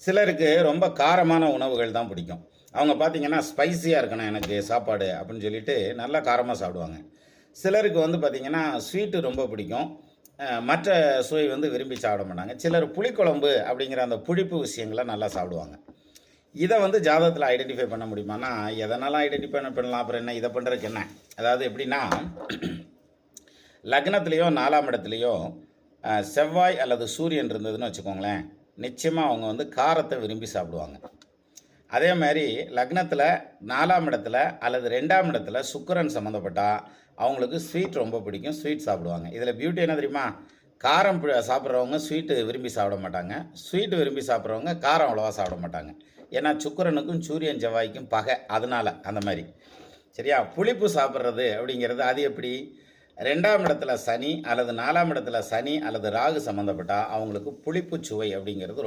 சிலருக்கு ரொம்ப காரமான உணவுகள் தான் பிடிக்கும். அவங்க பார்த்தீங்கன்னா, ஸ்பைசியா இருக்கணும் எனக்கு சாப்பாடு அப்படின்னு சொல்லிட்டு நல்லா காரமா சாப்பிடுவாங்க. சிலருக்கு வந்து பார்த்தீங்கன்னா, ஸ்வீட்டு ரொம்ப பிடிக்கும். மற்ற சுவை வந்து விரும்பி சாப்பிட மாட்டாங்க. சிலர் புளிக்குழம்பு அப்படிங்கிற அந்த புளிப்பு விஷயங்கள நல்லா சாப்பிடுவாங்க. இத வந்து ஜாதகத்தில ஐடென்டிஃபை பண்ண முடியுமான்னா, எதனாலும் ஐடென்டிஃபை பண்ணலாம். அப்புறம் என்ன இத பண்றதுக்கு என்ன? அதாவது எப்படின்னா, லக்னத்திலயோ 4ஆம் இடத்திலயோ செவ்வாய் அல்லது சூரியன் இருந்ததுன்னு வச்சுக்கோங்களேன், நிச்சயமா அவங்க வந்து காரத்த விரும்பி சாப்பிடுவாங்க. அதே மாரி லக்னத்தில 4ஆம் இடத்துல அல்லது 2ஆம் இடத்துல சுக்கிரன் சம்மந்தப்பட்டா, அவங்களுக்கு ஸ்வீட் ரொம்ப பிடிக்கும். ஸ்வீட் சாப்பிடுவாங்க. இதில பியூட்டி என்ன தெரியுமா? காரம் சாப்பிடுறவங்க ஸ்வீட்டு விரும்பி சாப்பிட மாட்டாங்க. ஸ்வீட் விரும்பி சாப்பிடுறவங்க காரம் அவ்வளவா சாப்பிட மாட்டாங்க. ஏன்னா சுக்கிரனுக்கும் சூரியன், செவ்வாய்க்கும் பகை. அதனால அந்த மாரி. சரியா? புளிப்பு சாப்பிடுறது அப்படிங்கிறது அது எப்படி? 2ஆம் இடத்துல சனி அல்லது 4ஆம் இடத்துல சனி அல்லது ராகு சம்மந்தப்பட்டா, அவங்களுக்கு புளிப்பு சுவை அப்படிங்கிறது ரொம்ப